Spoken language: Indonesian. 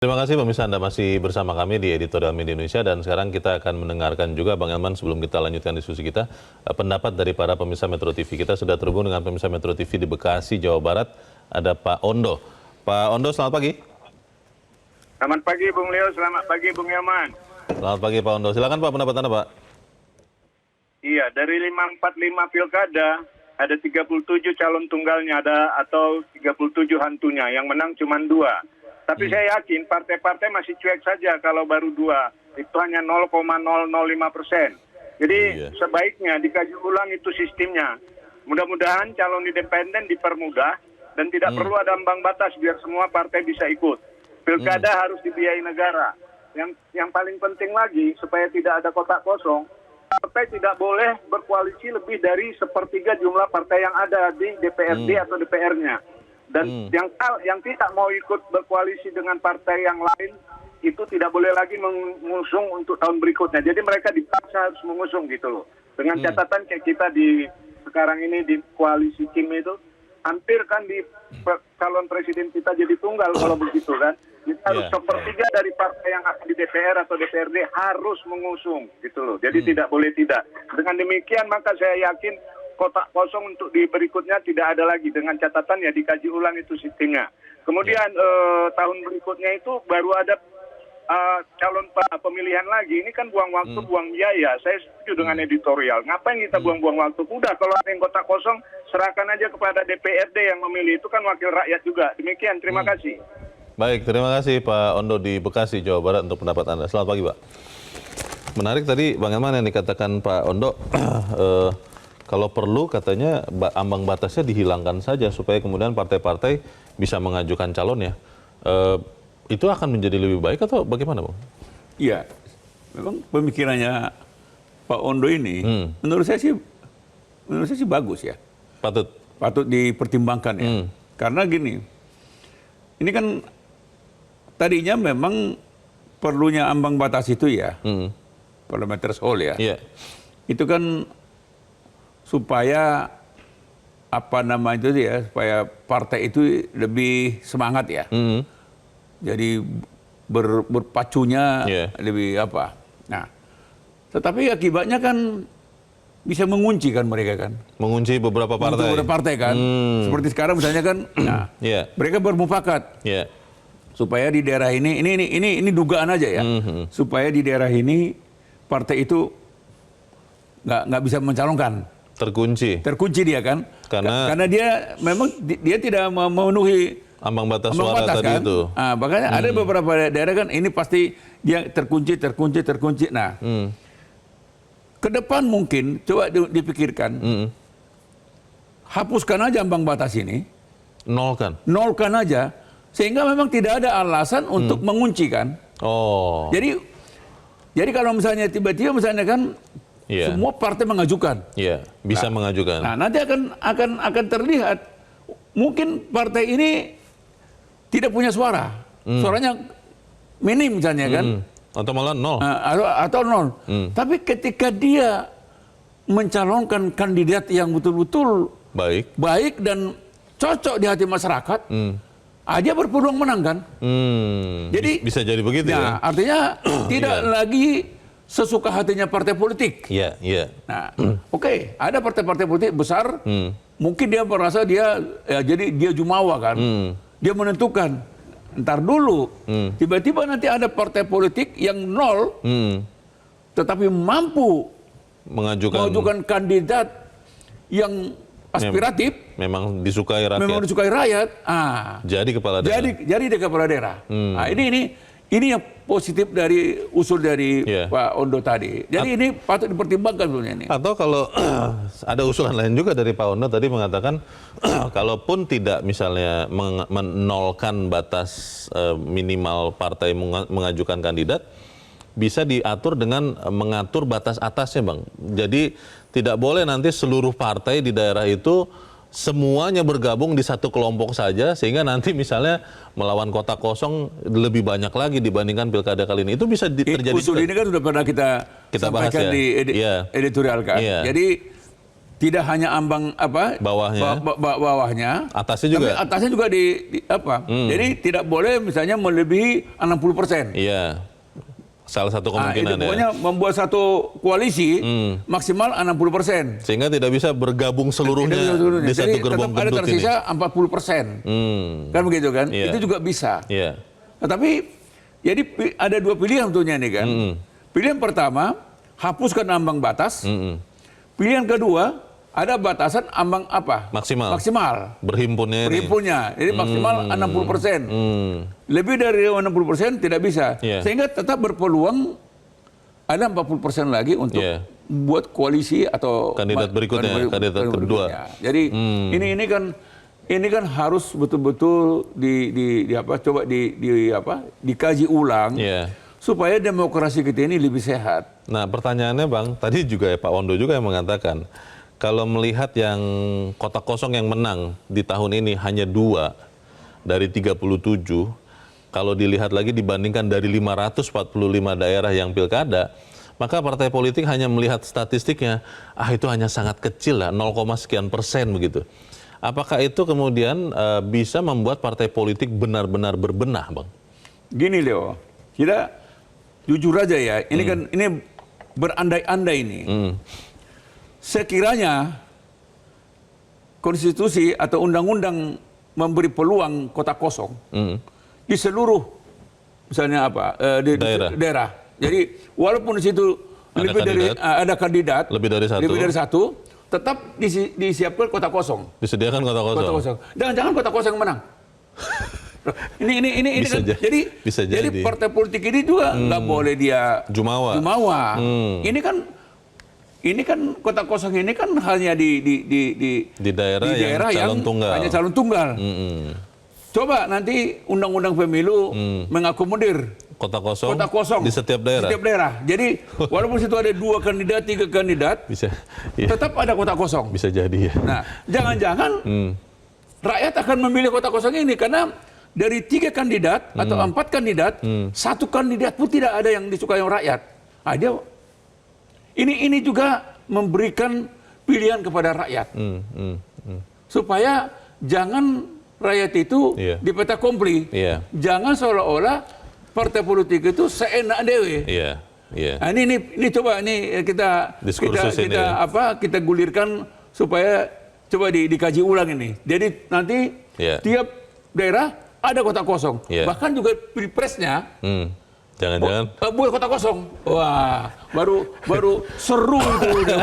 Terima kasih pemirsa, Anda masih bersama kami di Editorial Media Indonesia, dan sekarang kita akan mendengarkan juga Bang Elman sebelum kita lanjutkan diskusi kita, pendapat dari para pemirsa Metro TV. Kita sudah terhubung dengan pemirsa Metro TV di Bekasi, Jawa Barat, ada Pak Ondo. Pak Ondo, selamat pagi. Selamat pagi Bung Leo, selamat pagi Bung Yaman. Selamat pagi Pak Ondo, silakan Pak, pendapat Anda Pak. Iya, dari 545 pilkada, ada 37 calon tunggalnya atau 37 hantunya, yang menang cuma 2. Tapi saya yakin partai-partai masih cuek saja kalau baru 2. Itu hanya 0,005%. Jadi sebaiknya dikaji ulang itu sistemnya. Mudah-mudahan calon independen dipermudah dan tidak perlu ada ambang batas biar semua partai bisa ikut. Pilkada harus dibiayai negara. Yang paling penting lagi supaya tidak ada kotak kosong, partai tidak boleh berkoalisi lebih dari sepertiga jumlah partai yang ada di DPRD atau DPR-nya. Dan yang tidak mau ikut berkoalisi dengan partai yang lain itu tidak boleh lagi mengusung untuk tahun berikutnya. Jadi mereka dipaksa harus mengusung gitu loh. Dengan catatan kayak kita di sekarang ini di koalisi Kim itu hampir kan di calon presiden kita jadi tunggal kalau begitu kan. Kita harus sepertiga dari partai yang ada di DPR atau DPRD harus mengusung gitu loh. Jadi tidak boleh tidak. Dengan demikian maka saya yakin kotak kosong untuk di berikutnya tidak ada lagi, dengan catatan ya dikaji ulang itu sistemnya. Kemudian tahun berikutnya itu baru ada calon pemilihan lagi. Ini kan buang waktu, buang biaya. Saya setuju dengan editorial. Ngapain kita buang-buang waktu? Udah kalau ada yang kotak kosong, serahkan aja kepada DPRD yang memilih. Itu kan wakil rakyat juga. Demikian, terima kasih. Baik, terima kasih Pak Ondo di Bekasi, Jawa Barat untuk pendapat Anda. Selamat pagi Pak. Menarik tadi bagaimana yang dikatakan Pak Ondo, kalau perlu katanya ambang batasnya dihilangkan saja supaya kemudian partai-partai bisa mengajukan calon ya. Itu akan menjadi lebih baik atau bagaimana Bang? Iya, memang pemikirannya Pak Ondo ini menurut saya sih bagus ya. Patut dipertimbangkan ya. Karena gini, ini kan tadinya memang perlunya ambang batas itu ya, parliamentary threshold ya. Itu kan supaya supaya partai itu lebih semangat ya. Jadi berpacunya lebih apa. Nah, tetapi akibatnya kan bisa mengunci kan mereka kan. Mengunci beberapa partai. Beberapa partai kan. Seperti sekarang misalnya kan, mereka bermufakat supaya di daerah ini dugaan aja ya. Supaya di daerah ini partai itu nggak bisa mencalonkan. Terkunci dia kan, karena dia memang dia tidak memenuhi ambang batas suara tadi kan? Itu. Nah, makanya ada beberapa daerah kan ini pasti dia terkunci. Nah, ke depan mungkin coba dipikirkan, hapuskan aja ambang batas ini, nolkan aja, sehingga memang tidak ada alasan untuk mengunci kan. Jadi kalau misalnya tiba-tiba misalnya kan. Semua partai mengajukan. Bisa mengajukan. Nah, nanti akan terlihat mungkin partai ini tidak punya suara. Suaranya minim misalnya kan. Atau malah nol. Atau nol. Tapi ketika dia mencalonkan kandidat yang betul-betul baik dan cocok di hati masyarakat, aja berpeluang menang kan. Jadi bisa jadi begitu ya. Artinya tidak lagi sesuka hatinya partai politik. Nah, oke, ada partai-partai politik besar, mungkin dia merasa jadi dia jumawa kan. Dia menentukan, ntar dulu, tiba-tiba nanti ada partai politik yang nol, tetapi mampu mengajukan kandidat yang aspiratif, memang disukai rakyat. Jadi kepala daerah. Jadi dia kepala daerah. Nah, ini yang positif dari usul dari Pak Ondo tadi. Jadi ini patut dipertimbangkan sebenarnya ini. Atau kalau ada usulan lain juga dari Pak Ondo tadi mengatakan kalaupun tidak misalnya menolkan batas minimal partai mengajukan kandidat, bisa diatur dengan mengatur batas atasnya Bang. Jadi tidak boleh nanti seluruh partai di daerah itu semuanya bergabung di satu kelompok saja, sehingga nanti misalnya melawan kotak kosong lebih banyak lagi dibandingkan pilkada kali ini. Itu bisa terjadi. Usul ini kan sudah pernah kita sampaikan bahas ya? di editorial kan. Jadi tidak hanya ambang bawahnya, atasnya juga. Tapi atasnya juga Jadi tidak boleh misalnya melebihi 60%. Iya. Salah satu kemungkinan itu pokoknya membuat satu koalisi maksimal 60%. Sehingga tidak bisa bergabung seluruhnya di satu gerbong tetap ada gendut tersisa ini. 40%. Kan begitu kan? Yeah. Itu juga bisa. Yeah. Nah, tapi jadi ada dua pilihan tentunya nih kan. Pilihan pertama, hapuskan ambang batas. Pilihan kedua, ada batasan ambang maksimal. Berhimpunnya. Jadi maksimal 60%. Lebih dari 60% tidak bisa. Yeah. Sehingga tetap berpeluang ada 40% lagi untuk buat koalisi atau kandidat berikutnya, kandidat kedua. Jadi ini kan harus betul-betul dikaji ulang supaya demokrasi kita ini lebih sehat. Nah, pertanyaannya Bang, tadi juga Pak Wondo juga yang mengatakan kalau melihat yang kotak kosong yang menang di tahun ini hanya 2 dari 37, kalau dilihat lagi dibandingkan dari 545 daerah yang pilkada, maka partai politik hanya melihat statistiknya, itu hanya sangat kecil lah, 0, sekian persen begitu. Apakah itu kemudian bisa membuat partai politik benar-benar berbenah, Bang? Gini Leo, kita jujur aja ya, ini berandai-andai ini. Sekiranya konstitusi atau undang-undang memberi peluang kotak kosong di seluruh misalnya di daerah. Jadi walaupun di situ ada kandidat lebih dari satu, tetap disiapkan kotak kosong. Disediakan kotak kosong. Jangan kotak kosong yang menang. Ini bisa kan jadi partai politik ini juga nggak boleh dia jumawa. Ini kan kotak kosong ini kan hanya di daerah yang hanya calon tunggal. Coba nanti undang-undang pemilu mengakomodir kotak kosong di setiap daerah. Jadi walaupun situ ada 2 kandidat, 3 kandidat, tetap ada kotak kosong. Bisa jadi ya. Nah, jangan-jangan rakyat akan memilih kotak kosong ini karena dari 3 kandidat atau 4 kandidat, 1 kandidat pun tidak ada yang disukai oleh rakyat. Ini juga memberikan pilihan kepada rakyat. Supaya jangan rakyat itu dipeta kompli. Jangan seolah-olah partai politik itu seenak dewe. Nah, ini coba kita gulirkan supaya coba dikaji ulang ini. Jadi nanti tiap daerah ada kotak kosong. Bahkan juga pilpresnya jangan-jangan buat kotak kosong. Wah, baru seru itu.